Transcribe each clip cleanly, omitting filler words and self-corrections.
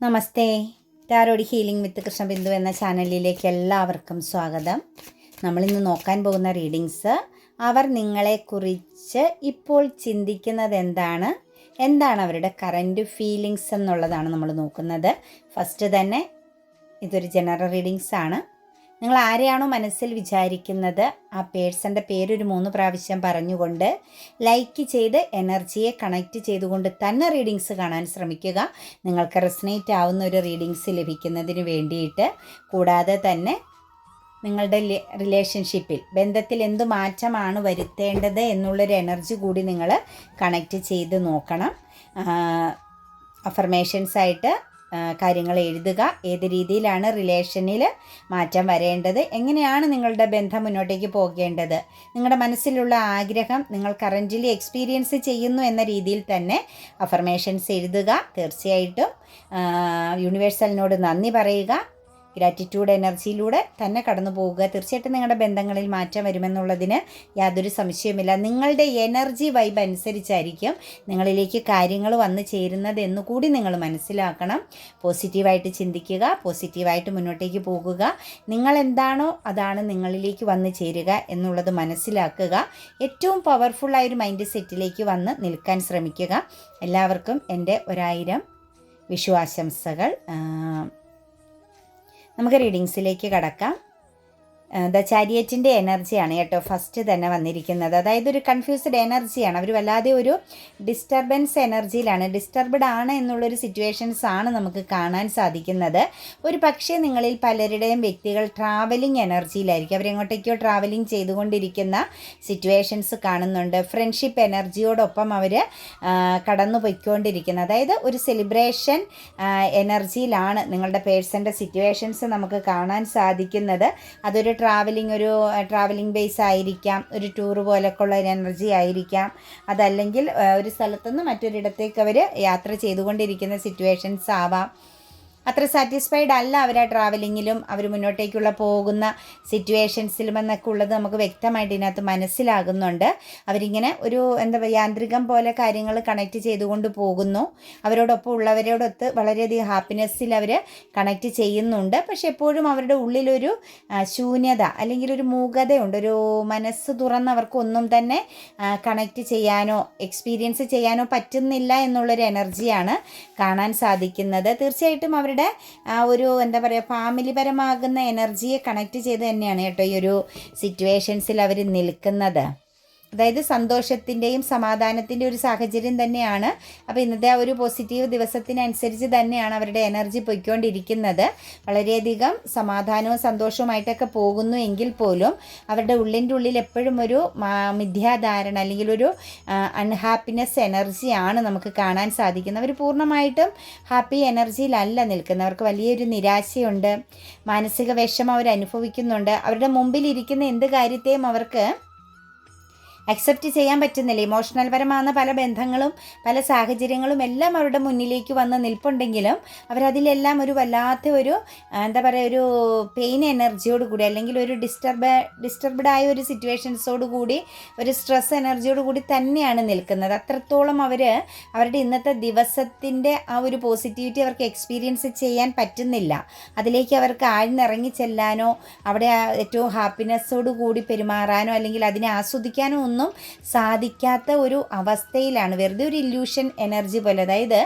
നമസ്തേ. Tarot healing വിത്ത് കൃഷ്ണബിന്ദു എന്ന ചാനലിലേക്ക് എല്ലാവർക്കും സ്വാഗതം. നമ്മളിന്ന് നോക്കാൻ പോകുന്ന റീഡിങ്സ് അവർ നിങ്ങളെക്കുറിച്ച് ഇപ്പോൾ ചിന്തിക്കുന്നത് എന്താണ് അവരുടെ കറൻറ്റ് ഫീലിങ്സ് എന്നുള്ളതാണ് നമ്മൾ നോക്കുന്നത്. ഫസ്റ്റ് തന്നെ ഇതൊരു ജനറൽ റീഡിങ്സ് ആണ്. നിങ്ങൾ ആരെയാണോ മനസ്സിൽ വിചാരിക്കുന്നത് ആ പേഴ്സൻ്റെ പേരൊരു 3 പ്രാവശ്യം പറഞ്ഞുകൊണ്ട് ലൈക്ക് ചെയ്ത് എനർജിയെ കണക്റ്റ് ചെയ്തുകൊണ്ട് തന്നെ റീഡിങ്സ് കാണാൻ ശ്രമിക്കുക. നിങ്ങൾക്ക് റെസനേറ്റ് ആവുന്ന ഒരു റീഡിങ്സ് ലഭിക്കുന്നതിന് വേണ്ടിയിട്ട്. കൂടാതെ തന്നെ നിങ്ങളുടെ റിലേഷൻഷിപ്പിൽ ബന്ധത്തിൽ എന്ത് മാറ്റമാണ് വരുത്തേണ്ടത് എന്നുള്ളൊരു എനർജി കൂടി നിങ്ങൾ കണക്റ്റ് ചെയ്ത് നോക്കണം. അഫർമേഷൻസായിട്ട് കാര്യങ്ങൾ എഴുതുക. ഏത് രീതിയിലാണ് റിലേഷനിൽ മാറ്റം വരേണ്ടത്, എങ്ങനെയാണ് നിങ്ങളുടെ ബന്ധം മുന്നോട്ടേക്ക് പോകേണ്ടത്, നിങ്ങളുടെ മനസ്സിലുള്ള ആഗ്രഹം നിങ്ങൾ കറൻ്റ്ലി എക്സ്പീരിയൻസ് ചെയ്യുന്നു എന്ന രീതിയിൽ തന്നെ അഫർമേഷൻസ് എഴുതുക. തീർച്ചയായിട്ടും യൂണിവേഴ്സലിനോട് നന്ദി പറയുക. ഗ്രാറ്റിറ്റ്യൂഡ് എനർജിയിലൂടെ തന്നെ കടന്നു പോവുക. തീർച്ചയായിട്ടും നിങ്ങളുടെ ബന്ധങ്ങളിൽ മാറ്റം വരുമെന്നുള്ളതിന് യാതൊരു സംശയവുമില്ല. നിങ്ങളുടെ എനർജി വൈബ് അനുസരിച്ചായിരിക്കും നിങ്ങളിലേക്ക് കാര്യങ്ങൾ വന്നു ചേരുന്നത് എന്നുകൂടി നിങ്ങൾ മനസ്സിലാക്കണം. പോസിറ്റീവായിട്ട് ചിന്തിക്കുക, പോസിറ്റീവായിട്ട് മുന്നോട്ടേക്ക് പോകുക. നിങ്ങൾ എന്താണോ അതാണ് നിങ്ങളിലേക്ക് വന്നു ചേരുക എന്നുള്ളത് മനസ്സിലാക്കുക. ഏറ്റവും പവർഫുള്ളായൊരു മൈൻഡ് സെറ്റിലേക്ക് വന്ന് നിൽക്കാൻ ശ്രമിക്കുക. എല്ലാവർക്കും എൻ്റെ 1000 വിഷുവാശംസകൾ. നമുക്ക് റീഡിങ്സിലേക്ക് കടക്കാം. ദ ചാരിയറ്റിൻ്റെ എനർജിയാണ് കേട്ടോ ഫസ്റ്റ് തന്നെ വന്നിരിക്കുന്നത്. അതായത് ഒരു കൺഫ്യൂസ്ഡ് എനർജിയാണ്. അവർ വല്ലാതെ ഒരു ഡിസ്റ്റർബൻസ് എനർജിയിലാണ്, ഡിസ്റ്റർബ്ഡ് ആണ് എന്നുള്ളൊരു സിറ്റുവേഷൻസ് ആണ് നമുക്ക് കാണാൻ സാധിക്കുന്നത്. ഒരു പക്ഷേ നിങ്ങളിൽ പലരുടെയും വ്യക്തികൾ ട്രാവലിംഗ് എനർജിയിലായിരിക്കും. അവരെങ്ങോട്ടേക്കോ ട്രാവലിംഗ് ചെയ്തുകൊണ്ടിരിക്കുന്ന സിറ്റുവേഷൻസ് കാണുന്നുണ്ട്. ഫ്രണ്ട്ഷിപ്പ് എനർജിയോടൊപ്പം അവർ കടന്നു പോയിക്കൊണ്ടിരിക്കുന്നത്, അതായത് ഒരു സെലിബ്രേഷൻ എനർജിയിലാണ് നിങ്ങളുടെ പേഴ്സൻ്റെ സിറ്റുവേഷൻസ് നമുക്ക് കാണാൻ സാധിക്കുന്നത്. അതൊരു ട്രാവലിംഗ് ബേസ് ആയിരിക്കാം, ഒരു ടൂർ പോലൊക്കെ ഉള്ള ഒരു എനർജി ആയിരിക്കാം. അതല്ലെങ്കിൽ ഒരു സ്ഥലത്തുനിന്ന് മറ്റൊരിടത്തേക്ക് അവർ യാത്ര ചെയ്തുകൊണ്ടിരിക്കുന്ന സിറ്റുവേഷൻസ് ആവാം. അത്ര സാറ്റിസ്ഫൈഡ് അല്ല അവർ ആ ട്രാവലിങ്ങിലും അവർ മുന്നോട്ടേക്കുള്ള പോകുന്ന സിറ്റുവേഷൻസിലും എന്നൊക്കെ ഉള്ളത് നമുക്ക് വ്യക്തമായിട്ട് ഇതിനകത്ത് മനസ്സിലാകുന്നുണ്ട്. അവരിങ്ങനെ ഒരു യാന്ത്രികം പോലെ കാര്യങ്ങൾ കണക്റ്റ് ചെയ്തുകൊണ്ട് പോകുന്നു. അവരോടൊപ്പം ഉള്ളവരോടൊത്ത് വളരെയധികം ഹാപ്പിനെസ്സിൽ അവർ കണക്റ്റ് ചെയ്യുന്നുണ്ട്. പക്ഷെ എപ്പോഴും അവരുടെ ഉള്ളിലൊരു ശൂന്യത അല്ലെങ്കിൽ ഒരു മൂകതയുണ്ട്. ഒരു മനസ്സ് തുറന്നവർക്കൊന്നും തന്നെ കണക്റ്റ് ചെയ്യാനോ എക്സ്പീരിയൻസ് ചെയ്യാനോ പറ്റുന്നില്ല എന്നുള്ളൊരു എനർജിയാണ് കാണാൻ സാധിക്കുന്നത്. തീർച്ചയായിട്ടും അവരുടെ ഒരു ഫാമിലിപരമാകുന്ന എനർജിയെ കണക്റ്റ് ചെയ്ത് തന്നെയാണ് കേട്ടോ ഈ ഒരു സിറ്റുവേഷൻസിൽ അവർ നിൽക്കുന്നത്. അതായത് സന്തോഷത്തിൻ്റെയും സമാധാനത്തിൻ്റെ ഒരു സാഹചര്യം തന്നെയാണ്. അപ്പോൾ ഇന്നത്തെ ആ ഒരു പോസിറ്റീവ് ദിവസത്തിനനുസരിച്ച് തന്നെയാണ് അവരുടെ എനർജി പോയിക്കൊണ്ടിരിക്കുന്നത്. വളരെയധികം സമാധാനവും സന്തോഷവുമായിട്ടൊക്കെ പോകുന്നു എങ്കിൽ പോലും അവരുടെ ഉള്ളിൻ്റെ ഉള്ളിൽ എപ്പോഴും ഒരു മിഥ്യാധാരണ അല്ലെങ്കിൽ ഒരു അൺഹാപ്പിനെസ് എനർജിയാണ് നമുക്ക് കാണാൻ സാധിക്കുന്നത്. അവർ പൂർണ്ണമായിട്ടും ഹാപ്പി എനർജിയിലല്ല നിൽക്കുന്നവർക്ക് വലിയൊരു നിരാശയുണ്ട്, മാനസിക വിഷമം അവർ അനുഭവിക്കുന്നുണ്ട്. അവരുടെ മുമ്പിലിരിക്കുന്ന എന്ത് കാര്യത്തെയും അവർക്ക് അക്സെപ്റ്റ് ചെയ്യാൻ പറ്റുന്നില്ല. ഇമോഷണൽ പരമാകുന്ന പല ബന്ധങ്ങളും പല സാഹചര്യങ്ങളും എല്ലാം അവരുടെ മുന്നിലേക്ക് വന്ന് നിൽപ്പുണ്ടെങ്കിലും അവരതിലെല്ലാം ഒരു വല്ലാത്ത ഒരു ഒരു പെയിൻ എനർജിയോട് കൂടി അല്ലെങ്കിൽ ഒരു ഡിസ്റ്റർബ്ഡ് ആയ ഒരു സിറ്റുവേഷൻസോട് കൂടി ഒരു സ്ട്രെസ് എനർജിയോട് കൂടി തന്നെയാണ് നിൽക്കുന്നത്. അത്രത്തോളം അവരുടെ ഇന്നത്തെ ദിവസത്തിൻ്റെ ആ ഒരു പോസിറ്റിവിറ്റി അവർക്ക് എക്സ്പീരിയൻസ് ചെയ്യാൻ പറ്റുന്നില്ല. അതിലേക്ക് അവർക്ക് ആഴ്ന്നിറങ്ങി ചെല്ലാനോ അവിടെ ഏറ്റവും ഹാപ്പിനെസ്സോട് കൂടി പെരുമാറാനോ അല്ലെങ്കിൽ അതിനെ ആസ്വദിക്കാനോ ഒന്നും സാധിക്കാത്ത ഒരു അവസ്ഥയിലാണ്. വെറുതെ ഒരു ഇല്യൂഷൻ എനർജി പോലെ. അതായത്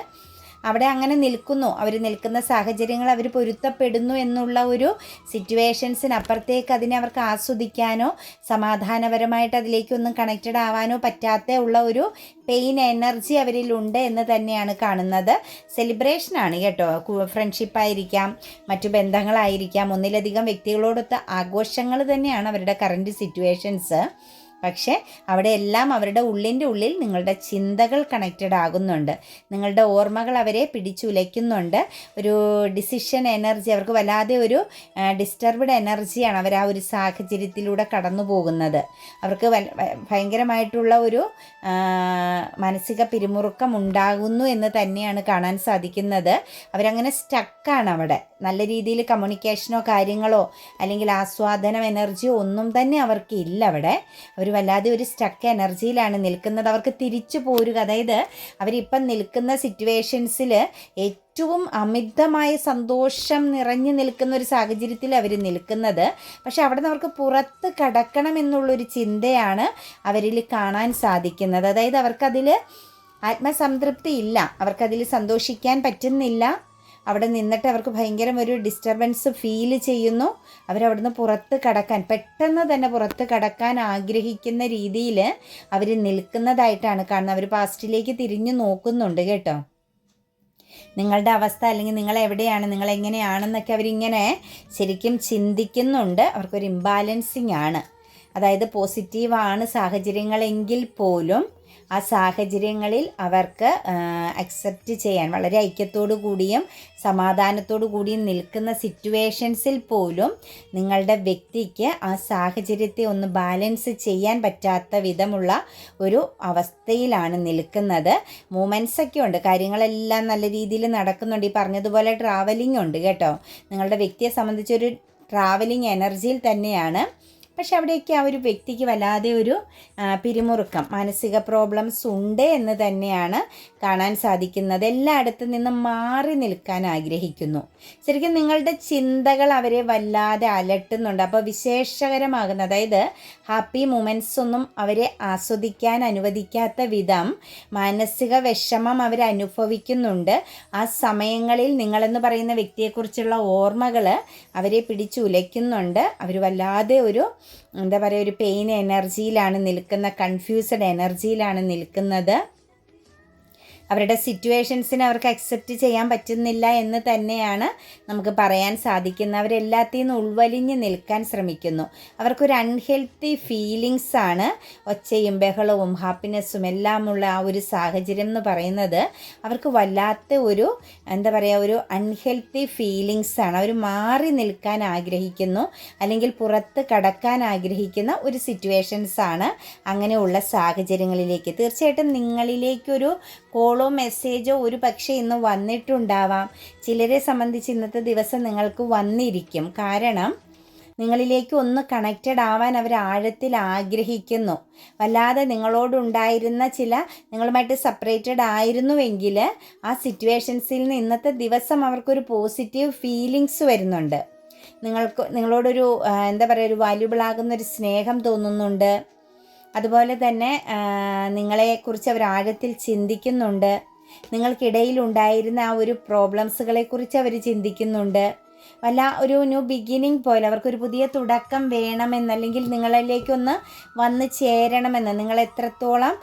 അവിടെ അങ്ങനെ നിൽക്കുന്നു, അവർ നിൽക്കുന്ന സാഹചര്യങ്ങൾ അവർ പൊരുത്തപ്പെടുന്നു എന്നുള്ള ഒരു സിറ്റുവേഷൻസിനപ്പുറത്തേക്ക് അതിനെ അവർക്ക് ആസ്വദിക്കാനോ സമാധാനപരമായിട്ട് അതിലേക്കൊന്നും കണക്റ്റഡ് ആവാനോ പറ്റാത്ത ഉള്ള ഒരു പെയിൻ എനർജി അവരിലുണ്ട് എന്ന് തന്നെയാണ് കാണുന്നത്. സെലിബ്രേഷനാണ് കേട്ടോ. ഫ്രണ്ട്ഷിപ്പായിരിക്കാം, മറ്റു ബന്ധങ്ങളായിരിക്കാം, ഒന്നിലധികം വ്യക്തികളോടൊത്ത് ആഘോഷങ്ങൾ തന്നെയാണ് അവരുടെ കറൻറ്റ് സിറ്റുവേഷൻസ്. പക്ഷേ അവിടെയെല്ലാം അവരുടെ ഉള്ളിൻ്റെ ഉള്ളിൽ നിങ്ങളുടെ ചിന്തകൾ കണക്റ്റഡ് ആകുന്നുണ്ട്, നിങ്ങളുടെ ഓർമ്മകൾ അവരെ പിടിച്ചുലയ്ക്കുന്നുണ്ട്. ഒരു ഡിസിഷൻ എനർജി അവർക്ക് വല്ലാതെ ഒരു ഡിസ്റ്റർബ്ഡ് എനർജിയാണ് അവർ ആ ഒരു സാഹചര്യത്തിലൂടെ കടന്നു പോകുന്നത്. അവർക്ക് ഭയങ്കരമായിട്ടുള്ള ഒരു മാനസിക പിരിമുറുക്കം ഉണ്ടാകുന്നു എന്ന് തന്നെയാണ് കാണാൻ സാധിക്കുന്നത്. അവരങ്ങനെ സ്റ്റക്കാണ് അവിടെ. നല്ല രീതിയിൽ കമ്മ്യൂണിക്കേഷനോ കാര്യങ്ങളോ അല്ലെങ്കിൽ ആസ്വാദനം എനർജിയോ ഒന്നും തന്നെ അവർക്ക് ഇല്ല അവിടെ. അവർ വല്ലാതെ ഒരു സ്റ്റക്ക് എനർജിയിലാണ് നിൽക്കുന്നത്. അവർക്ക് തിരിച്ചു പോരുക, അതായത് അവരിപ്പം നിൽക്കുന്ന സിറ്റുവേഷൻസിൽ ഏറ്റവും അമിതമായ സന്തോഷം നിറഞ്ഞു നിൽക്കുന്ന ഒരു സാഹചര്യത്തിൽ അവർ നിൽക്കുന്നത്. പക്ഷെ അവിടെ നിന്ന് അവർക്ക് പുറത്ത് കടക്കണം എന്നുള്ളൊരു ചിന്തയാണ് അവരിൽ കാണാൻ സാധിക്കുന്നത്. അതായത് അവർക്കതിൽ ആത്മസംതൃപ്തി ഇല്ല, അവർക്കതിൽ സന്തോഷിക്കാൻ പറ്റുന്നില്ല. അവിടെ നിന്നിട്ട് അവർക്ക് ഭയങ്കര ഒരു ഡിസ്റ്റർബൻസ് ഫീൽ ചെയ്യുന്നു. അവരവിടുന്ന് പുറത്ത് കടക്കാൻ, പെട്ടെന്ന് തന്നെ പുറത്ത് കടക്കാൻ ആഗ്രഹിക്കുന്ന രീതിയിൽ അവർ നിൽക്കുന്നതായിട്ടാണ് കാണുന്നത്. അവർ പാസ്റ്റിലേക്ക് തിരിഞ്ഞു നോക്കുന്നുണ്ട് കേട്ടോ. നിങ്ങളുടെ അവസ്ഥ അല്ലെങ്കിൽ നിങ്ങൾ എവിടെയാണ്, നിങ്ങൾ എങ്ങനെയാണെന്നൊക്കെ അവരിങ്ങനെ ശരിക്കും ചിന്തിക്കുന്നുണ്ട്. അവർക്കൊരു ഇംബാലൻസിങ് ആണ്. അതായത് പോസിറ്റീവാണ് സാഹചര്യങ്ങളെങ്കിൽ പോലും ആ സാഹചര്യങ്ങളിൽ അവർക്ക് അക്സെപ്റ്റ് ചെയ്യാൻ വളരെ ഐക്യത്തോടു കൂടിയും സമാധാനത്തോടു കൂടിയും നിൽക്കുന്ന സിറ്റുവേഷൻസിൽ പോലും നിങ്ങളുടെ വ്യക്തിക്ക് ആ സാഹചര്യത്തെ ഒന്ന് ബാലൻസ് ചെയ്യാൻ പറ്റാത്ത വിധമുള്ള ഒരു അവസ്ഥയിലാണ് നിൽക്കുന്നത്. മൂമെൻറ്റ്സൊക്കെ ഉണ്ട്, കാര്യങ്ങളെല്ലാം നല്ല രീതിയിൽ നടക്കുന്നുണ്ട്. ഈ പറഞ്ഞതുപോലെ ട്രാവലിംഗ് ഉണ്ട് കേട്ടോ. നിങ്ങളുടെ വ്യക്തിയെ സംബന്ധിച്ചൊരു ട്രാവലിംഗ് എനർജിയിൽ തന്നെയാണ്. പക്ഷെ അവിടെയൊക്കെ ആ ഒരു വ്യക്തിക്ക് വല്ലാതെ ഒരു പിരിമുറുക്കം, മാനസിക പ്രോബ്ലംസ് ഉണ്ട് എന്ന് തന്നെയാണ് കാണാൻ സാധിക്കുന്നത്. എല്ലായിടത്തും നിന്നും മാറി നിൽക്കാൻ ആഗ്രഹിക്കുന്നു. ശരിക്കും നിങ്ങളുടെ ചിന്തകൾ അവരെ വല്ലാതെ അലട്ടുന്നുണ്ട്. അപ്പോൾ വിശേഷകരമാകുന്ന, അതായത് ഹാപ്പി മൊമെൻറ്റ്സ് ഒന്നും അവരെ ആസ്വദിക്കാൻ അനുവദിക്കാത്ത വിധം മാനസിക വിഷമം അവർ അനുഭവിക്കുന്നുണ്ട്. ആ സമയങ്ങളിൽ നിങ്ങളെന്ന് പറയുന്ന വ്യക്തിയെക്കുറിച്ചുള്ള ഓർമ്മകൾ അവരെ പിടിച്ചുലയ്ക്കുന്നുണ്ട്. അവർ വല്ലാതെ ഒരു എന്താ പറയുക, ഒരു പെയിൻ എനർജിയിലാണ് നിൽക്കുന്ന, കൺഫ്യൂസ്ഡ് എനർജിയിലാണ് നിൽക്കുന്നത്. അവരുടെ സിറ്റുവേഷൻസിനെ അവർക്ക് അക്സെപ്റ്റ് ചെയ്യാൻ പറ്റുന്നില്ല എന്ന് തന്നെയാണ് നമുക്ക് പറയാൻ സാധിക്കുന്നത്. അവരെല്ലാത്തിൽ നിന്ന് ഉൾവലിഞ്ഞ് നിൽക്കാൻ ശ്രമിക്കുന്നു. അവർക്കൊരു അൺഹെൽത്തി ഫീലിങ്സാണ്. ഒച്ചയും ബഹളവും ഹാപ്പിനെസ്സും എല്ലാമുള്ള ആ ഒരു സാഹചര്യം എന്ന് പറയുന്നത് അവർക്ക് വല്ലാത്ത ഒരു എന്താ പറയുക, ഒരു അൺഹെൽത്തി ഫീലിങ്സാണ്. അവർ മാറി നിൽക്കാൻ ആഗ്രഹിക്കുന്നു, അല്ലെങ്കിൽ പുറത്ത് കടക്കാൻ ആഗ്രഹിക്കുന്ന ഒരു സിറ്റുവേഷൻസാണ്. അങ്ങനെയുള്ള സാഹചര്യങ്ങളിലേക്ക് തീർച്ചയായിട്ടും നിങ്ങളിലേക്കൊരു കോളോ മെസ്സേജോ ഒരു പക്ഷേ ഇന്ന് വന്നിട്ടുണ്ടാവാം. ചിലരെ സംബന്ധിച്ച് ഇന്നത്തെ ദിവസം നിങ്ങൾക്ക് വന്നിരിക്കും. കാരണം നിങ്ങളിലേക്ക് ഒന്ന് കണക്റ്റഡ് ആവാൻ അവർ ആഴത്തിൽ ആഗ്രഹിക്കുന്നു. വല്ലാതെ നിങ്ങളോടുണ്ടായിരുന്ന നിങ്ങളുമായിട്ട് സെപ്പറേറ്റഡ് ആയിരുന്നുവെങ്കിൽ ആ സിറ്റുവേഷൻസിൽ നിന്ന് ഇന്നത്തെ ദിവസം അവർക്കൊരു പോസിറ്റീവ് ഫീലിങ്സ് വരുന്നുണ്ട്. നിങ്ങളോടൊരു എന്താ പറയുക, ഒരു വാല്യുബിൾ ആകുന്നൊരു സ്നേഹം തോന്നുന്നുണ്ട്. അതുപോലെ തന്നെ നിങ്ങളെക്കുറിച്ച് അവർ ആഴത്തിൽ ചിന്തിക്കുന്നുണ്ട്. നിങ്ങൾക്കിടയിലുണ്ടായിരുന്ന ആ ഒരു പ്രോബ്ലംസുകളെക്കുറിച്ച് അവർ ചിന്തിക്കുന്നുണ്ട്. ഒരു ന്യൂ ബിഗിനിങ് പോലെ അവർക്കൊരു പുതിയ തുടക്കം വേണമെന്ന്, അല്ലെങ്കിൽ നിങ്ങളിലേക്കൊന്ന് വന്ന് ചേരണമെന്ന്, നിങ്ങൾ എത്രത്തോളം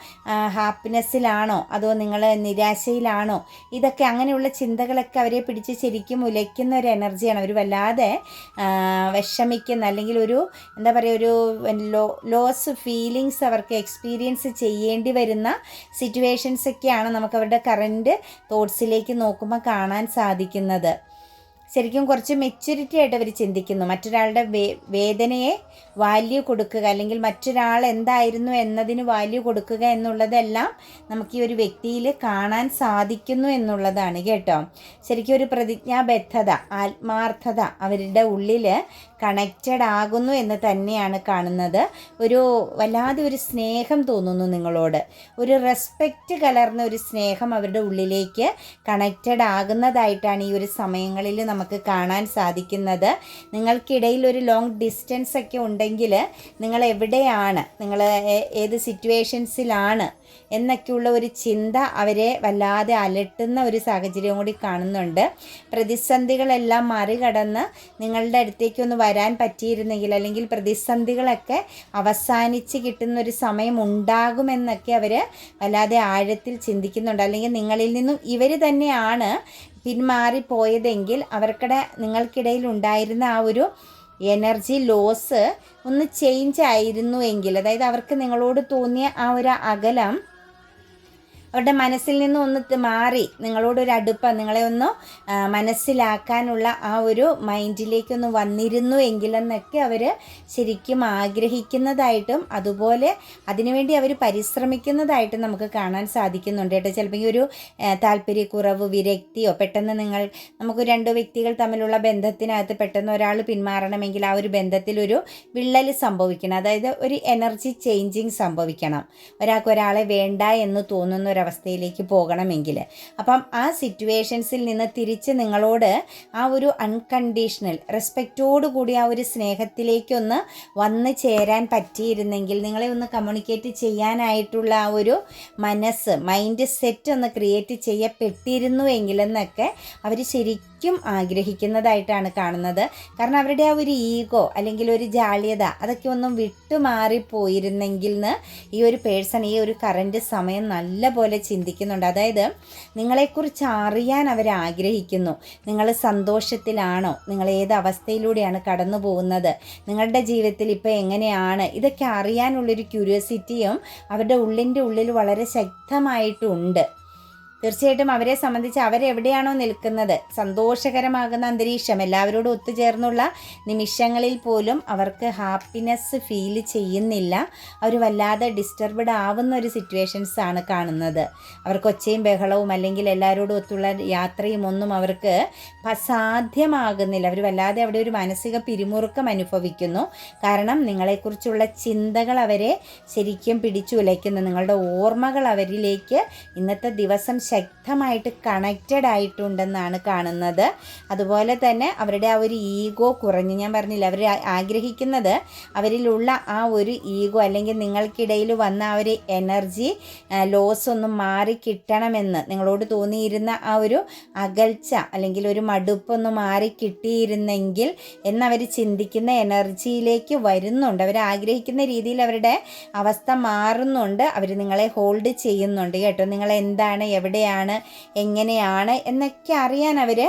ഹാപ്പിനെസ്സിലാണോ അതോ നിങ്ങൾ നിരാശയിലാണോ, ഇതൊക്കെ അങ്ങനെയുള്ള ചിന്തകളൊക്കെ അവരെ പിടിച്ച് ശരിക്കും ഉലയ്ക്കുന്ന ഒരു എനർജിയാണ്. അവർ വല്ലാതെ വിഷമിക്കുന്ന, അല്ലെങ്കിൽ ഒരു എന്താ പറയുക, ഒരു ലോസ് ഫീലിങ്സ് അവർക്ക് എക്സ്പീരിയൻസ് ചെയ്യേണ്ടി വരുന്ന സിറ്റുവേഷൻസൊക്കെയാണ് നമുക്ക് അവരുടെ കറൻറ്റ് തോട്ട്സിലേക്ക് നോക്കുമ്പോൾ കാണാൻ സാധിക്കുന്നത്. ശരിക്കും കുറച്ച് മെച്യൂരിറ്റി ആയിട്ട് അവർ ചിന്തിക്കുന്നു. മറ്റൊരാളുടെ വേദനയെ വാല്യൂ കൊടുക്കുക, അല്ലെങ്കിൽ മറ്റൊരാൾ എന്തായിരുന്നു എന്നതിന് വാല്യൂ കൊടുക്കുക എന്നുള്ളതെല്ലാം നമുക്ക് ഈ ഒരു വ്യക്തിയിൽ കാണാൻ സാധിക്കുന്നു എന്നുള്ളതാണ് കേട്ടോ. ശരിക്കും ഒരു പ്രതിജ്ഞാബദ്ധത, ആത്മാർത്ഥത അവരുടെ ഉള്ളിൽ കണക്റ്റഡ് ആകുന്നു എന്ന് തന്നെയാണ് കാണുന്നത്. വല്ലാതെ ഒരു സ്നേഹം തോന്നുന്നു നിങ്ങളോട്. ഒരു റെസ്പെക്റ്റ് കലർന്ന ഒരു സ്നേഹം അവരുടെ ഉള്ളിലേക്ക് കണക്റ്റഡ് ആകുന്നതായിട്ടാണ് ഈ ഒരു സമയങ്ങളിൽ നമുക്ക് കാണാൻ സാധിക്കുന്നത്. നിങ്ങൾക്കിടയിൽ ഒരു ലോങ് ഡിസ്റ്റൻസ് ഒക്കെ ഉണ്ടെങ്കിൽ നിങ്ങൾ എവിടെയാണ്, നിങ്ങൾ ഏത് സിറ്റുവേഷൻസിലാണ് എന്നൊക്കെയുള്ള ഒരു ചിന്ത അവരെ വല്ലാതെ അലട്ടുന്ന ഒരു സാഹചര്യം കൂടി കാണുന്നുണ്ട്. പ്രതിസന്ധികളെല്ലാം മറികടന്ന് നിങ്ങളുടെ അടുത്തേക്കൊന്ന് വരാൻ പറ്റിയിരുന്നെങ്കിൽ, അല്ലെങ്കിൽ പ്രതിസന്ധികളൊക്കെ അവസാനിച്ച് കിട്ടുന്നൊരു സമയം ഉണ്ടാകുമെന്നൊക്കെ അവർ വല്ലാതെ ആഴത്തിൽ ചിന്തിക്കുന്നുണ്ട്. അല്ലെങ്കിൽ നിങ്ങളിൽ നിന്നും ഇവർ തന്നെയാണ് പിന്മാറിപ്പോയതെങ്കിൽ നിങ്ങൾക്കിടയിൽ ഉണ്ടായിരുന്ന ആ ഒരു എനർജി ലോസ് ഒന്ന് ചേഞ്ച് ആയിരുന്നു എങ്കിൽ, അതായത് അവർക്ക് നിങ്ങളോട് തോന്നിയ ആ ഒരു അകലം അവരുടെ മനസ്സിൽ നിന്നും ഒന്ന് മാറി നിങ്ങളോടൊരു അടുപ്പം, നിങ്ങളെ ഒന്ന് മനസ്സിലാക്കാനുള്ള ആ ഒരു മൈൻഡിലേക്കൊന്ന് വന്നിരുന്നു എങ്കിലെന്നൊക്കെ അവർ ശരിക്കും ആഗ്രഹിക്കുന്നതായിട്ടും അതുപോലെ അതിനുവേണ്ടി അവർ പരിശ്രമിക്കുന്നതായിട്ടും നമുക്ക് കാണാൻ സാധിക്കുന്നുണ്ട് കേട്ടോ. ചിലപ്പോൾ ഒരു താല്പര്യക്കുറവ്, വിരക്തിയോ, പെട്ടെന്ന് നമുക്ക് രണ്ട് വ്യക്തികൾ തമ്മിലുള്ള ബന്ധത്തിനകത്ത് പെട്ടെന്ന് ഒരാൾ പിന്മാറണമെങ്കിൽ ആ ഒരു ബന്ധത്തിലൊരു വിള്ളൽ സംഭവിക്കണം, അതായത് ഒരു എനർജി ചേഞ്ചിങ് സംഭവിക്കണം, ഒരാളെ വേണ്ട എന്ന് തോന്നുന്ന ഒരവസ്ഥയിലേക്ക് പോകണമെങ്കിൽ. അപ്പം ആ സിറ്റുവേഷൻസിൽ നിന്ന് തിരിച്ച് നിങ്ങളോട് ആ ഒരു അൺകണ്ടീഷണൽ റെസ്പെക്റ്റോടു കൂടി ആ ഒരു സ്നേഹത്തിലേക്കൊന്ന് വന്നു ചേരാൻ പറ്റിയിരുന്നെങ്കിൽ, നിങ്ങളെ ഒന്ന് കമ്മ്യൂണിക്കേറ്റ് ചെയ്യാനായിട്ടുള്ള ആ ഒരു മൈൻഡ് സെറ്റ് ഒന്ന് ക്രിയേറ്റ് ചെയ്യപ്പെട്ടിരുന്നു എങ്കിലെന്നൊക്കെ അവർ ശരിക്കും ആഗ്രഹിക്കുന്നതായിട്ടാണ് കാണുന്നത്. കാരണം അവരുടെ ആ ഒരു ഈഗോ അല്ലെങ്കിൽ ഒരു ജാള്യത അതൊക്കെ ഒന്നും വിട്ടുമാറിപ്പോയിരുന്നെങ്കിൽ ഈ ഒരു പേഴ്സൺ ഈ ഒരു കറൻറ്റ് സമയം നല്ല പോലെ ചിന്തിക്കുന്നുണ്ട്. അതായത് നിങ്ങളെക്കുറിച്ച് അറിയാൻ അവർ ആഗ്രഹിക്കുന്നു. നിങ്ങൾ സന്തോഷത്തിലാണോ, നിങ്ങൾ ഏത് അവസ്ഥയിലൂടെയാണ് കടന്നു പോകുന്നത്, നിങ്ങളുടെ ജീവിതത്തിൽ ഇപ്പോൾ എങ്ങനെയാണ്, ഇതൊക്കെ അറിയാനുള്ളൊരു ക്യൂരിയോസിറ്റിയും അവരുടെ ഉള്ളിൽ വളരെ ശക്തമായിട്ടുണ്ട്. തീർച്ചയായിട്ടും അവരെ സംബന്ധിച്ച് അവരെവിടെയാണോ നിൽക്കുന്നത്, സന്തോഷകരമാകുന്ന അന്തരീക്ഷം, എല്ലാവരോടും ഒത്തുചേർന്നുള്ള നിമിഷങ്ങളിൽ പോലും അവർക്ക് ഹാപ്പിനെസ് ഫീൽ ചെയ്യുന്നില്ല. അവർ വല്ലാതെ ഡിസ്റ്റർബ്ഡ് ആവുന്ന ഒരു സിറ്റുവേഷൻസാണ് കാണുന്നത്. അവർക്ക് ഒച്ചയും ബഹളവും അല്ലെങ്കിൽ എല്ലാവരോടും ഒത്തുള്ള യാത്രയും ഒന്നും അവർക്ക് സാധ്യമാകുന്നില്ല. അവർ വല്ലാതെ അവിടെ ഒരു മാനസിക പിരിമുറുക്കം അനുഭവിക്കുന്നു. കാരണം നിങ്ങളെക്കുറിച്ചുള്ള ചിന്തകൾ അവരെ ശരിക്കും പിടിച്ചുലയ്ക്കുന്നു. നിങ്ങളുടെ ഓർമ്മകൾ അവരിലേക്ക് ഇന്നത്തെ ദിവസം ശക്തമായിട്ട് കണക്റ്റഡ് ആയിട്ടുണ്ടെന്നാണ് കാണുന്നത്. അതുപോലെ തന്നെ അവരുടെ ആ ഒരു ഈഗോ കുറഞ്ഞ്, ഞാൻ പറഞ്ഞില്ല, അവർ ആഗ്രഹിക്കുന്നത് അവരിലുള്ള ആ ഒരു ഈഗോ അല്ലെങ്കിൽ നിങ്ങൾക്കിടയിൽ വന്ന ആ ഒരു എനർജി ലോസ് ഒന്നും മാറി കിട്ടണമെന്ന്, നിങ്ങളോട് തോന്നിയിരുന്ന ആ ഒരു അകൽച്ച അല്ലെങ്കിൽ ഒരു മടുപ്പൊന്ന് മാറി കിട്ടിയിരുന്നെങ്കിൽ എന്നവർ ചിന്തിക്കുന്ന എനർജിയിലേക്ക് വരുന്നുണ്ട്. അവർ ആഗ്രഹിക്കുന്ന രീതിയിൽ അവരുടെ അവസ്ഥ മാറുന്നുണ്ട്. അവർ നിങ്ങളെ ഹോൾഡ് ചെയ്യുന്നുണ്ട് കേട്ടോ. നിങ്ങളെന്താണ്, എവിടെയാണ്, എങ്ങനെയാണ് എന്നൊക്കെ അറിയാൻ അവർ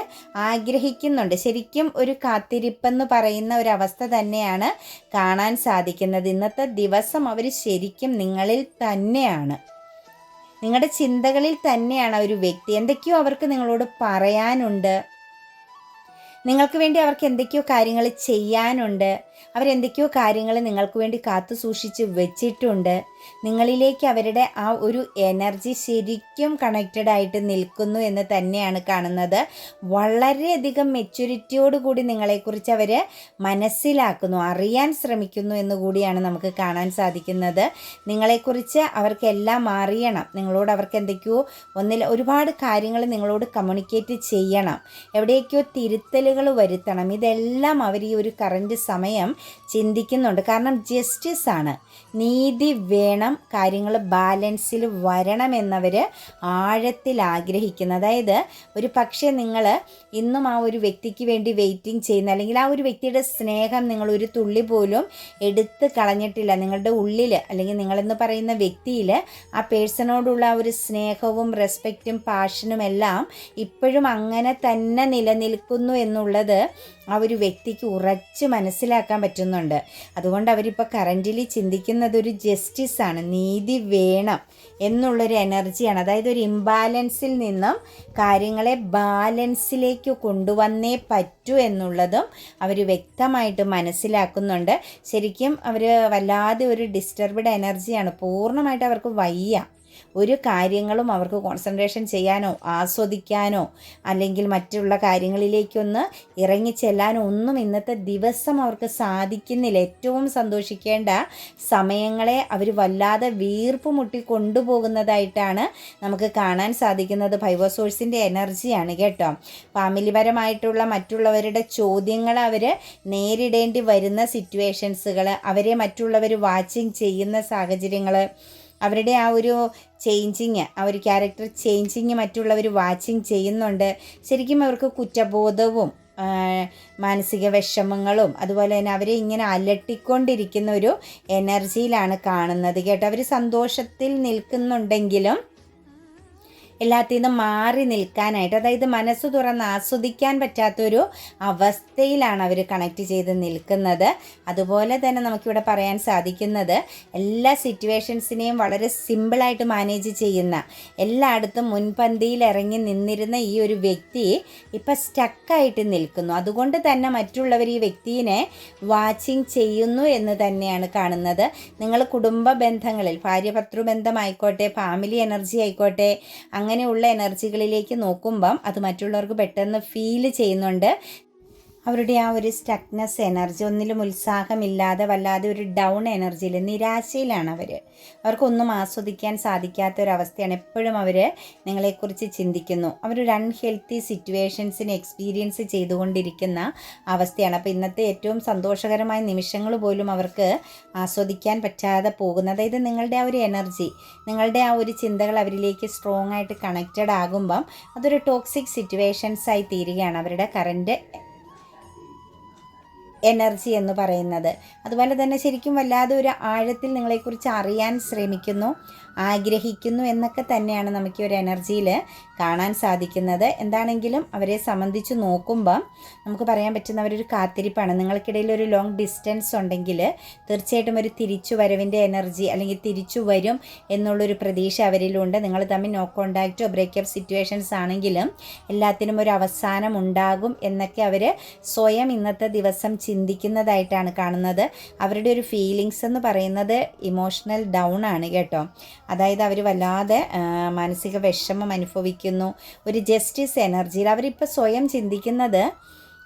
ആഗ്രഹിക്കുന്നുണ്ട്. ശരിക്കും ഒരു കാത്തിരിപ്പെന്ന് പറയുന്ന ഒരവസ്ഥ തന്നെയാണ് കാണാൻ സാധിക്കുന്നത്. ഇന്നത്തെ ദിവസം അവർ ശരിക്കും നിങ്ങളിൽ തന്നെയാണ്, നിങ്ങളുടെ ചിന്തകളിൽ തന്നെയാണ് ആ ഒരു വ്യക്തി. എന്തൊക്കെയോ അവർക്ക് നിങ്ങളോട് പറയാനുണ്ട്, നിങ്ങൾക്ക് വേണ്ടി അവർക്ക് എന്തൊക്കെയോ കാര്യങ്ങൾ ചെയ്യാനുണ്ട്, അവരെന്തൊക്കെയോ കാര്യങ്ങൾ നിങ്ങൾക്ക് വേണ്ടി കാത്തു സൂക്ഷിച്ച് വെച്ചിട്ടുണ്ട്. നിങ്ങളിലേക്ക് അവരുടെ ആ ഒരു എനർജി ശരിക്കും കണക്റ്റഡ് ആയിട്ട് നിൽക്കുന്നു എന്ന് തന്നെയാണ് കാണുന്നത്. വളരെയധികം മെച്യൂരിറ്റിയോടുകൂടി നിങ്ങളെക്കുറിച്ച് അവർ മനസ്സിലാക്കുന്നു, അറിയാൻ ശ്രമിക്കുന്നു എന്നുകൂടിയാണ് നമുക്ക് കാണാൻ സാധിക്കുന്നത്. നിങ്ങളെക്കുറിച്ച് അവർക്കെല്ലാം അറിയണം, നിങ്ങളോട് അവർക്ക് എന്തൊക്കെയോ ഒരുപാട് കാര്യങ്ങൾ നിങ്ങളോട് കമ്മ്യൂണിക്കേറ്റ് ചെയ്യണം, എവിടെയൊക്കെയോ തിരുത്തലുകൾ വരുത്തണം. ഇതെല്ലാം അവർ ഈ ഒരു കറൻറ്റ് സമയം ചിന്തിക്കുന്നുണ്ട്. കാരണം ജസ്റ്റിസ് ആണ്, നീതി വേണം, കാര്യങ്ങൾ ബാലൻസിൽ വരണമെന്നവർ ആഴത്തിൽ ആഗ്രഹിക്കുന്നു. അതായത് ഒരു പക്ഷേ നിങ്ങൾ ഇന്നും ആ ഒരു വ്യക്തിക്ക് വേണ്ടി വെയിറ്റിംഗ് ചെയ്യുന്ന, അല്ലെങ്കിൽ ആ ഒരു വ്യക്തിയുടെ സ്നേഹം നിങ്ങൾ ഒരു തുള്ളി പോലും എടുത്ത് കളഞ്ഞിട്ടില്ല. നിങ്ങളുടെ ഉള്ളിൽ അല്ലെങ്കിൽ നിങ്ങളെന്ന് പറയുന്ന വ്യക്തിയിൽ ആ പേഴ്സണോടുള്ള ആ ഒരു സ്നേഹവും റെസ്പെക്റ്റും പാഷനും എല്ലാം ഇപ്പോഴും അങ്ങനെ തന്നെ നിലനിൽക്കുന്നു എന്നുള്ളത് ആ ഒരു വ്യക്തിക്ക് ഉറച്ച് മനസ്സിലാക്കാൻ പറ്റുന്നുണ്ട്. അതുകൊണ്ട് അവരിപ്പോൾ കറൻ്റിലി ചിന്തിക്കുന്നത് ഒരു ജസ്റ്റിസാണ്, നീതി വേണം എന്നുള്ളൊരു എനർജിയാണ്. അതായത് ഒരു ഇംബാലൻസിൽ നിന്നും കാര്യങ്ങളെ ബാലൻസിലേക്ക് കൊണ്ടുവന്നേ പറ്റൂ എന്നുള്ളതും അവർ വ്യക്തമായിട്ട് മനസ്സിലാക്കുന്നുണ്ട്. ശരിക്കും അവർ വല്ലാതെ ഒരു ഡിസ്റ്റർബ്ഡ് എനർജിയാണ്, പൂർണ്ണമായിട്ട് അവർക്ക് വയ്യ. ഒരു കാര്യങ്ങളും അവർക്ക് കോൺസെൻട്രേഷൻ ചെയ്യാനോ ആസ്വദിക്കാനോ അല്ലെങ്കിൽ മറ്റുള്ള കാര്യങ്ങളിലേക്കൊന്ന് ഇറങ്ങിച്ചെല്ലാനോ ഒന്നും ഇന്നത്തെ ദിവസം അവർക്ക് സാധിക്കുന്നില്ല. ഏറ്റവും സന്തോഷിക്കേണ്ട സമയങ്ങളെ അവർ വല്ലാതെ വീർപ്പ് മുട്ടി കൊണ്ടുപോകുന്നതായിട്ടാണ് നമുക്ക് കാണാൻ സാധിക്കുന്നത്. ഫൈവോസോഴ്സിൻ്റെ എനർജിയാണ് കേട്ടോ. ഫാമിലിപരമായിട്ടുള്ള മറ്റുള്ളവരുടെ ചോദ്യങ്ങൾ അവർ നേരിടേണ്ടി വരുന്ന സിറ്റുവേഷൻസുകൾ, അവരെ മറ്റുള്ളവർ വാച്ചിങ് ചെയ്യുന്ന സാഹചര്യങ്ങൾ, അവരുടെ ആ ഒരു ചേഞ്ചിങ്, ആ ഒരു ക്യാരക്ടർ ചേഞ്ചിങ് മറ്റുള്ളവർ വാച്ചിങ് ചെയ്യുന്നുണ്ട്. ശരിക്കും അവർക്ക് കുറ്റബോധവും മാനസിക വിഷമങ്ങളും അതുപോലെ തന്നെ അവരെ ഇങ്ങനെ അലട്ടിക്കൊണ്ടിരിക്കുന്ന ഒരു എനർജിയിലാണ് കാണുന്നത് കേട്ടോ. അവർ സന്തോഷത്തിൽ നിൽക്കുന്നുണ്ടെങ്കിലും എല്ലാത്തിൽ നിന്നും മാറി നിൽക്കാനായിട്ട്, അതായത് മനസ്സ് തുറന്ന് ആസ്വദിക്കാൻ പറ്റാത്തൊരു അവസ്ഥയിലാണ് അവർ കണക്ട് ചെയ്ത് നിൽക്കുന്നത്. അതുപോലെ തന്നെ നമുക്കിവിടെ പറയാൻ സാധിക്കുന്നത് എല്ലാ സിറ്റുവേഷൻസിനെയും വളരെ സിമ്പിളായിട്ട് മാനേജ് ചെയ്യുന്ന, എല്ലായിടത്തും മുൻപന്തിയിൽ ഇറങ്ങി നിന്നിരുന്ന ഈ ഒരു വ്യക്തി ഇപ്പം സ്റ്റക്കായിട്ട് നിൽക്കുന്നു. അതുകൊണ്ട് തന്നെ മറ്റുള്ളവർ ഈ വ്യക്തിയെ വാച്ചിങ് ചെയ്യുന്നു എന്ന് തന്നെയാണ് കാണുന്നത്. നിങ്ങൾ കുടുംബ ബന്ധങ്ങളിൽ, ഭാര്യ-ഭർത്തൃബന്ധമായിക്കോട്ടെ, ഫാമിലി എനർജി ആയിക്കോട്ടെ, അങ്ങനെയുള്ള എനർജികളിലേക്ക് നോക്കുമ്പം അത് മറ്റുള്ളവർക്ക് പെട്ടെന്ന് ഫീൽ ചെയ്യുന്നുണ്ട്. അവരുടെ ആ ഒരു സ്റ്റക്നെസ് എനർജി, ഒന്നിലും ഉത്സാഹമില്ലാതെ വല്ലാതെ ഒരു ഡൗൺ എനർജിയിൽ, നിരാശയിലാണ് അവർക്കൊന്നും ആസ്വദിക്കാൻ സാധിക്കാത്തൊരവസ്ഥയാണ്. എപ്പോഴും അവർ നിങ്ങളെക്കുറിച്ച് ചിന്തിക്കുന്നു. അവരൊരു അൺഹെൽത്തി സിറ്റുവേഷൻസിനെ എക്സ്പീരിയൻസ് ചെയ്തുകൊണ്ടിരിക്കുന്ന അവസ്ഥയാണ്. അപ്പോൾ ഇന്നത്തെ ഏറ്റവും സന്തോഷകരമായ നിമിഷങ്ങൾ പോലും അവർക്ക് ആസ്വദിക്കാൻ പറ്റാതെ പോകുന്നത്, അതായത് നിങ്ങളുടെ ആ ഒരു എനർജി, നിങ്ങളുടെ ആ ഒരു ചിന്തകൾ അവരിലേക്ക് സ്ട്രോങ് ആയിട്ട് കണക്റ്റഡ് ആകുമ്പം അതൊരു ടോക്സിക് സിറ്റുവേഷൻസായി തീരുകയാണ് അവരുടെ കറൻറ്റ് എനർജി എന്ന് പറയുന്നത്. അതുപോലെ തന്നെ ശരിക്കും വല്ലാതെ ഒരു ആഴത്തിൽ നിങ്ങളെക്കുറിച്ച് അറിയാൻ ശ്രമിക്കുന്നു, ആഗ്രഹിക്കുന്നു എന്നൊക്കെ തന്നെയാണ് നമുക്ക് ഈ ഒരു എനർജിയിൽ കാണാൻ സാധിക്കുന്നത്. എന്താണെങ്കിലും അവരെ സംബന്ധിച്ച് നോക്കുമ്പം നമുക്ക് പറയാൻ പറ്റുന്ന അവരൊരു കാത്തിരിപ്പാണ്. നിങ്ങൾക്കിടയിൽ ഒരു ലോങ് ഡിസ്റ്റൻസ് ഉണ്ടെങ്കിൽ തീർച്ചയായിട്ടും ഒരു തിരിച്ചു വരവിൻ്റെ എനർജി, അല്ലെങ്കിൽ തിരിച്ചു വരും എന്നുള്ളൊരു പ്രതീക്ഷ അവരിലുണ്ട്. നിങ്ങൾ തമ്മിൽ നോ കോണ്ടാക്റ്റോ ബ്രേക്കപ്പ് സിറ്റുവേഷൻസ് ആണെങ്കിലും എല്ലാത്തിനും ഒരു അവസാനം ഉണ്ടാകും എന്നൊക്കെ അവർ സ്വയം ഇന്നത്തെ ദിവസം ചിന്തിക്കുന്നതായിട്ടാണ് കാണുന്നത്. അവരുടെ ഒരു ഫീലിങ്സ് എന്ന് പറയുന്നത് ഇമോഷണൽ ഡൗൺ ആണ് കേട്ടോ. അതായത് അവർ വല്ലാതെ മാനസിക വിഷമം അനുഭവിക്കുന്നു. ഒരു ജസ്റ്റിസ് എനർജിയിൽ അവരിപ്പോൾ സ്വയം ചിന്തിക്കുന്നത്,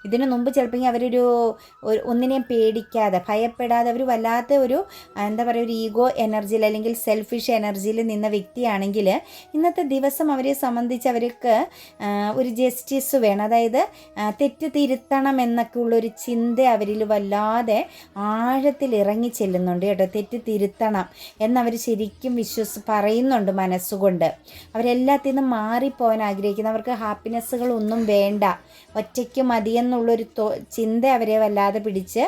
ഇതിനു മുമ്പ് ചിലപ്പോൾ അവരൊരു ഒന്നിനെയും പേടിക്കാതെ, ഭയപ്പെടാതെ, അവർ വല്ലാത്ത ഒരു എന്താ പറയുക, ഒരു ഈഗോ എനർജിയിൽ അല്ലെങ്കിൽ സെൽഫിഷ് എനർജിയിൽ നിന്ന വ്യക്തിയാണെങ്കിൽ ഇന്നത്തെ ദിവസം അവരെ സംബന്ധിച്ച് അവർക്ക് ഒരു ജസ്റ്റിസ് വേണം. അതായത് തെറ്റ് തിരുത്തണം എന്നൊക്കെ ഉള്ളൊരു ചിന്ത അവരിൽ വല്ലാതെ ആഴത്തിൽ ഇറങ്ങി ചെല്ലുന്നുണ്ട് കേട്ടോ. തെറ്റ് തിരുത്തണം എന്നവർ ശരിക്കും പറയുന്നുണ്ട് മനസ്സുകൊണ്ട്. അവരെല്ലാത്തിൽ നിന്നും മാറിപ്പോകാൻ ആഗ്രഹിക്കുന്നു. അവർക്ക് ഹാപ്പിനെസ്സുകളൊന്നും വേണ്ട, ഒറ്റയ്ക്ക് മതിയെന്നുള്ളൊരു ചിന്ത അവരെ വല്ലാതെ പിടിച്ച്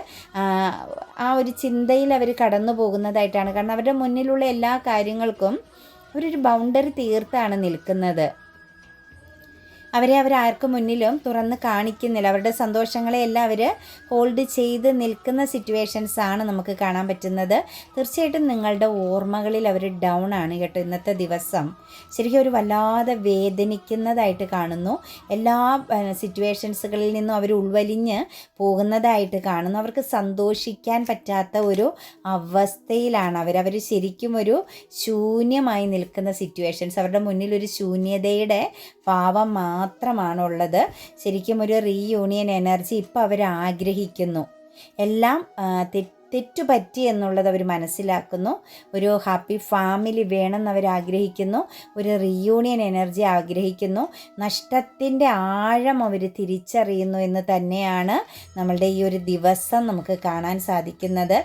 ആ ഒരു ചിന്തയിൽ അവർ കടന്നു പോകുന്നതായിട്ടാണ്. കാരണം അവരുടെ മുന്നിലുള്ള എല്ലാ കാര്യങ്ങൾക്കും അവരൊരു ബൗണ്ടറി തീർത്താണ് നിൽക്കുന്നത്. അവരാർക്കും മുന്നിലും തുറന്ന് കാണിക്കുന്നില്ല. അവരുടെ സന്തോഷങ്ങളെയെല്ലാം അവർ ഹോൾഡ് ചെയ്ത് നിൽക്കുന്ന സിറ്റുവേഷൻസാണ് നമുക്ക് കാണാൻ പറ്റുന്നത്. തീർച്ചയായിട്ടും നിങ്ങളുടെ ഓർമ്മകളിൽ അവർ ഡൗൺ ആണ് കേട്ടോ. ഇന്നത്തെ ദിവസം ശരിക്കും ഒരു വല്ലാതെ വേദനിക്കുന്നതായിട്ട് കാണുന്നു. എല്ലാ സിറ്റുവേഷൻസുകളിൽ നിന്നും അവർ ഉൾവലിഞ്ഞ് പോകുന്നതായിട്ട് കാണുന്നു. അവർക്ക് സന്തോഷിക്കാൻ പറ്റാത്ത ഒരു അവസ്ഥയിലാണ് അവർ ശരിക്കും ഒരു ശൂന്യമായി നിൽക്കുന്ന സിറ്റുവേഷൻസ്. അവരുടെ മുന്നിൽ ഒരു ശൂന്യതയുടെ ഭാവം മാത്രമാണുള്ളത്. ശരിക്കും ഒരു റീയൂണിയൻ എനർജി ഇപ്പോൾ അവർ ആഗ്രഹിക്കുന്നു. എല്ലാം തെറ്റുപറ്റി എന്നുള്ളത് അവർ മനസ്സിലാക്കുന്നു. ഒരു ഹാപ്പി ഫാമിലി വേണമെന്ന് അവർ ആഗ്രഹിക്കുന്നു. ഒരു റീയൂണിയൻ എനർജി ആഗ്രഹിക്കുന്നു. നഷ്ടത്തിൻ്റെ ആഴം അവർ തിരിച്ചറിയുന്നു എന്ന് തന്നെയാണ് നമ്മളുടെ ഈ ഒരു ദിവസം നമുക്ക് കാണാൻ സാധിക്കുന്നത്.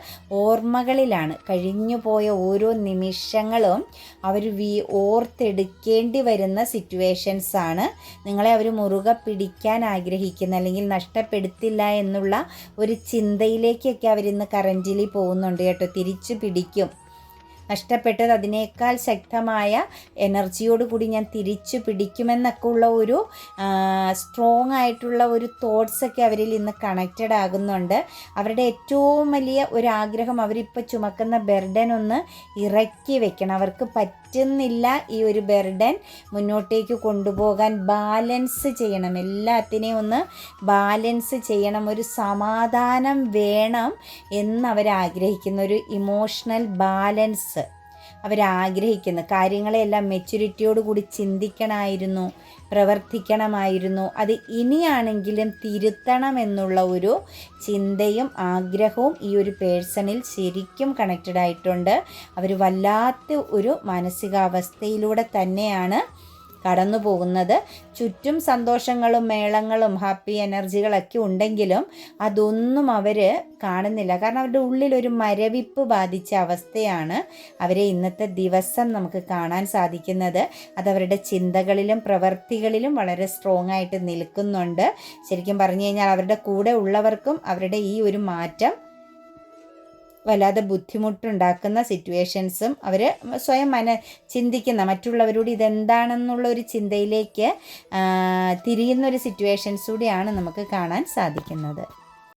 ഓർമ്മകളിലാണ് കഴിഞ്ഞു പോയ ഓരോ നിമിഷങ്ങളും അവർ ഓർത്തെടുക്കേണ്ടി വരുന്ന സിറ്റുവേഷൻസാണ്. നിങ്ങളെ അവർ മുറുകെ പിടിക്കാൻ ആഗ്രഹിക്കുന്ന, അല്ലെങ്കിൽ നഷ്ടപ്പെടുത്തില്ല എന്നുള്ള ഒരു ചിന്തയിലേക്കൊക്കെ അവരിന്ന് പോകുന്നുണ്ട് കേട്ടോ. തിരിച്ചു പിടിക്കും. നഷ്ടപ്പെട്ടത് അതിനേക്കാൾ ശക്തമായ എനർജിയോടുകൂടി ഞാൻ തിരിച്ചു പിടിക്കുമെന്നൊക്കെ ഉള്ള ഒരു സ്ട്രോങ് ആയിട്ടുള്ള ഒരു തോട്ട്സൊക്കെ അവരിൽ ഇന്ന് കണക്റ്റഡ് ആകുന്നുണ്ട്. അവരുടെ ഏറ്റവും വലിയ ഒരു ആഗ്രഹം, അവരിപ്പോൾ ചുമക്കുന്ന ബർഡൻ ഒന്ന് ഇറക്കി വെക്കണം. അവർക്ക് പറ്റുന്നില്ല ഈ ഒരു ബർഡൻ മുന്നോട്ടേക്ക് കൊണ്ടുപോകാൻ. ബാലൻസ് ചെയ്യണം, എല്ലാത്തിനെയും ഒന്ന് ബാലൻസ് ചെയ്യണം. ഒരു സമാധാനം വേണം എന്നവരാഗ്രഹിക്കുന്ന ഒരു ഇമോഷണൽ ബാലൻസ് അവരാഗ്രഹിക്കുന്നു. കാര്യങ്ങളെല്ലാം മെച്യൂരിറ്റിയോടുകൂടി ചിന്തിക്കണമായിരുന്നു, പ്രവർത്തിക്കണമായിരുന്നു. അത് ഇനിയാണെങ്കിലും തിരുത്തണമെന്നുള്ള ഒരു ചിന്തയും ആഗ്രഹവും ഈ ഒരു പേഴ്സണിൽ ശരിക്കും കണക്റ്റഡ് ആയിട്ടുണ്ട്. അവർ വല്ലാത്ത ഒരു മാനസികാവസ്ഥയിലൂടെ തന്നെയാണ് കടന്നു പോകുന്നത്. ചുറ്റും സന്തോഷങ്ങളും മേളങ്ങളും ഹാപ്പി എനർജികളൊക്കെ ഉണ്ടെങ്കിലും അതൊന്നും അവർ കാണുന്നില്ല. കാരണം അവരുടെ ഉള്ളിലൊരു മരവിപ്പ് ബാധിച്ച അവസ്ഥയാണ് അവരെ ഇന്നത്തെ ദിവസം നമുക്ക് കാണാൻ സാധിക്കുന്നത്. അതവരുടെ ചിന്തകളിലും പ്രവൃത്തികളിലും വളരെ സ്ട്രോങ് ആയിട്ട് നിൽക്കുന്നുണ്ട്. ശരിക്കും പറഞ്ഞു കഴിഞ്ഞാൽ അവരുടെ കൂടെ ഉള്ളവർക്കും അവരുടെ ഈ ഒരു മാറ്റം വല്ലാതെ ബുദ്ധിമുട്ടുണ്ടാക്കുന്ന സിറ്റുവേഷൻസും അവർ സ്വയം ചിന്തിക്കുന്ന മറ്റുള്ളവരോട് ഇതെന്താണെന്നുള്ള ഒരു ചിന്തയിലേക്ക് തിരിയുന്നൊരു സിറ്റുവേഷൻസ് കൂടിയാണ് നമുക്ക് കാണാൻ സാധിക്കുന്നത്.